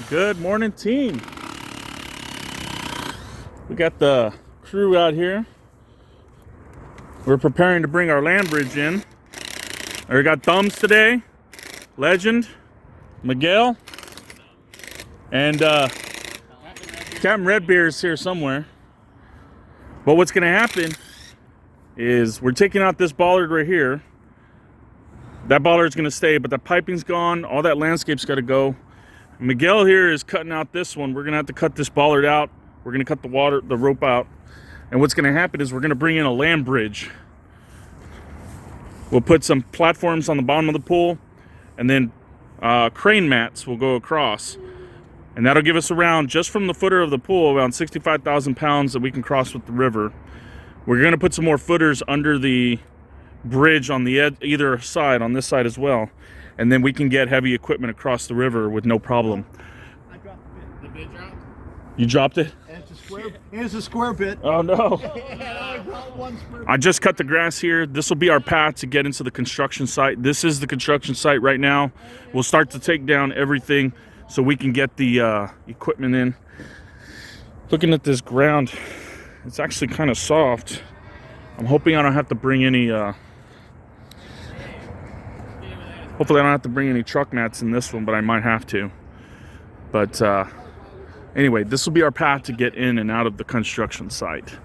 Good morning, team. We got the crew out here. We're preparing to bring our land bridge in. We got Thumbs today, Legend, Miguel, and Captain Redbeard's here somewhere. But what's going to happen is we're taking out this bollard right here. That bollard's going to stay, but the piping's gone. All that landscape's got to go. Miguel here is cutting out this one. We're going to have to cut this bollard out. We're going to cut the rope out. And what's going to happen is we're going to bring in a land bridge. We'll put some platforms on the bottom of the pool, and then crane mats will go across. And that'll give us around, just from the footer of the pool, around 65,000 pounds that we can cross with the river. We're going to put some more footers under the bridge on the either side, on this side as well. And then we can get heavy equipment across the river with no problem. I dropped the bit. The bit dropped? You dropped it? And it's a square bit. Oh no. I I just cut the grass here. This will be our path to get into the construction site. This is the construction site right now. We'll start to take down everything so we can get the equipment in. Looking at this ground, it's actually kind of soft. I'm hoping I don't have to bring any hopefully I don't have to bring any truck mats in this one, but I might have to. But anyway, this will be our path to get in and out of the construction site.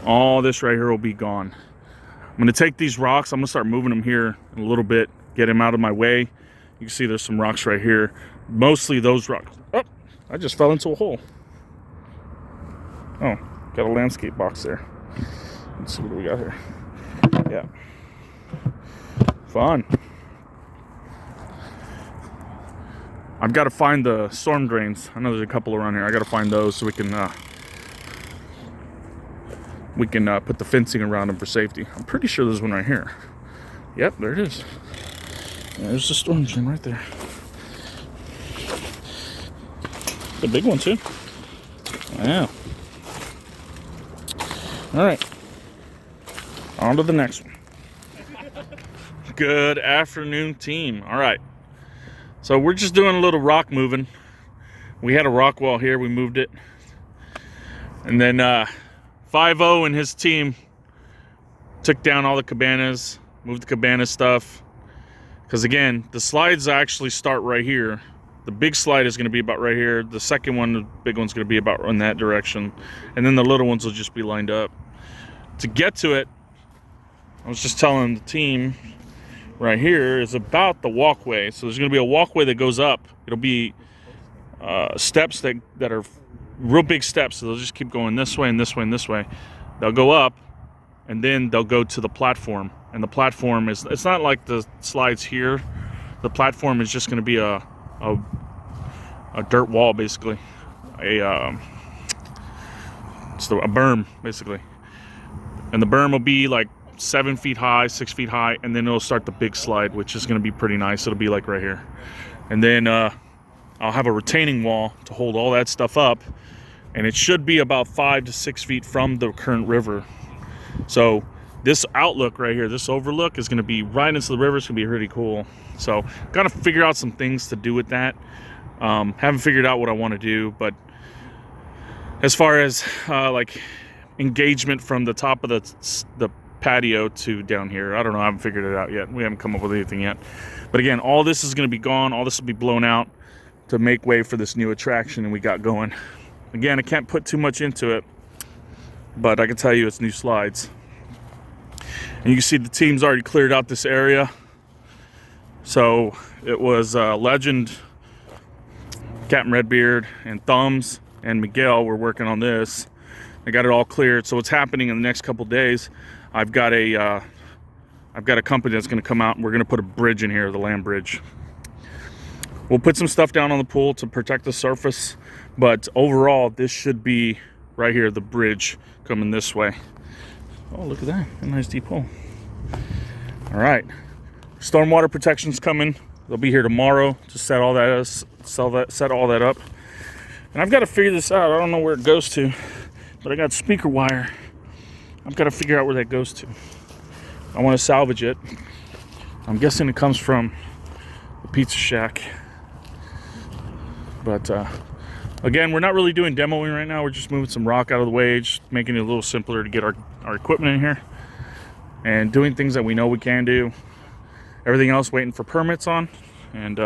All this right here will be gone. I'm going to take these rocks. I'm going to start moving them here in a little bit, get them out of my way. You can see there's some rocks right here. Mostly those rocks. Oh, I just fell into a hole. Oh, got a landscape box there. Let's see what we got here. Yeah. Fun. I've got to find the storm drains. I know there's a couple around here. I got to find those so we can put the fencing around them for safety. I'm pretty sure there's one right here. Yep, there it is. Yeah, there's the storm drain right there. The big one too. Wow. All right. On to the next one. Good afternoon, team. All right. So we're just doing a little rock moving. We had a rock wall here. We moved it. And then 5-0 and his team took down all the cabanas, moved the cabana stuff. Because again, the slides actually start right here. The big slide is going to be about right here. The second one, the big one's going to be about in that direction. And then the little ones will just be lined up. To get to it, I was just telling the team, right here is about the walkway. So there's going to be a walkway that goes up. It'll be steps that are real big steps. So they'll just keep going this way and this way and this way. They'll go up, and then they'll go to the platform. And the platform is, it's not like the slides here. The platform is just going to be a dirt wall, basically. A berm, basically. And the berm will be like 7 feet high, 6 feet high, and then it'll start the big slide, which is going to be pretty nice. It'll be like right here. And then I'll have a retaining wall to hold all that stuff up, and it should be about 5 to 6 feet from the current river. So this outlook right here, this overlook, is going to be right into the river. It's going to be pretty cool. So got to figure out some things to do with that. Haven't figured out what I want to do, but as far as like engagement from the top of the patio to down here, I don't know. I haven't figured it out yet. We haven't come up with anything yet. But again, all this is going to be gone. All this will be blown out to make way for this new attraction and we got going. Again, I can't put too much into it, but I can tell you it's new slides. And you can see the team's already cleared out this area. So it was Legend, Captain Redbeard, and Thumbs, and Miguel were working on this. I got it all cleared. So what's happening in the next couple days, I've got a company that's going to come out and we're going to put a bridge in here, the land bridge. We'll put some stuff down on the pool to protect the surface, but overall this should be right here, the bridge coming this way. Oh, look at that, a nice deep hole. All right, stormwater protection's coming. They'll be here tomorrow to set all that up. And I've got to figure this out. I don't know where it goes to, but I got speaker wire. I've got to figure out where that goes to. I want to salvage it. I'm guessing it comes from the Pizza Shack. But again, we're not really doing demoing right now. We're just moving some rock out of the way, just making it a little simpler to get our equipment in here and doing things that we know we can do. Everything else waiting for permits on, and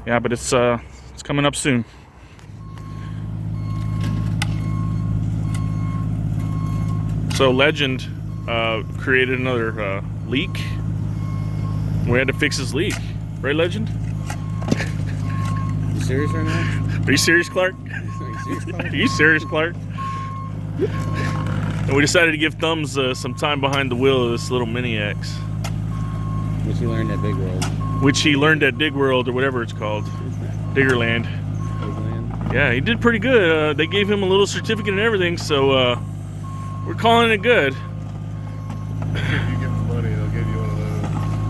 yeah, but it's coming up soon. So Legend created another leak. We had to fix his leak, right, Legend? You serious right now? Are you serious, Clark? Are you serious, Clark? And we decided to give Thumbs some time behind the wheel of this little Mini X, Which you learned at Big World. which he learned at Dig World or whatever it's called, Diggerland. Big Land. Yeah, he did pretty good. They gave him a little certificate and everything, so we're calling it good. If you give them money, they'll give you one of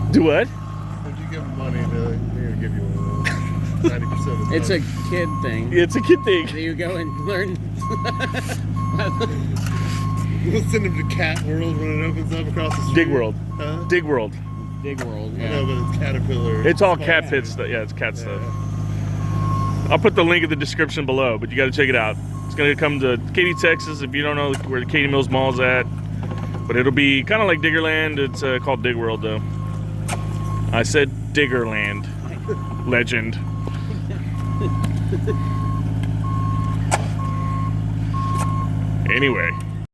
those. Do what? If you give them money, they're gonna give you one of those. 90% of the It's a time. kid thing. It's a kid thing. So you go and learn. We'll send them to Cat World when it opens up across the street. Dig World. Huh? Dig World. Big World. I Yeah. know, but it's Caterpillar. It's all Small cat Cat. pit stuff. Yeah, it's cat stuff. Yeah. I'll put the link in the description below, but you got to check it out. It's going to come to Katy, Texas, if you don't know where the Katy Mills Mall's at. But it'll be kind of like Diggerland. It's called Dig World, though. I said Diggerland. Legend. Anyway.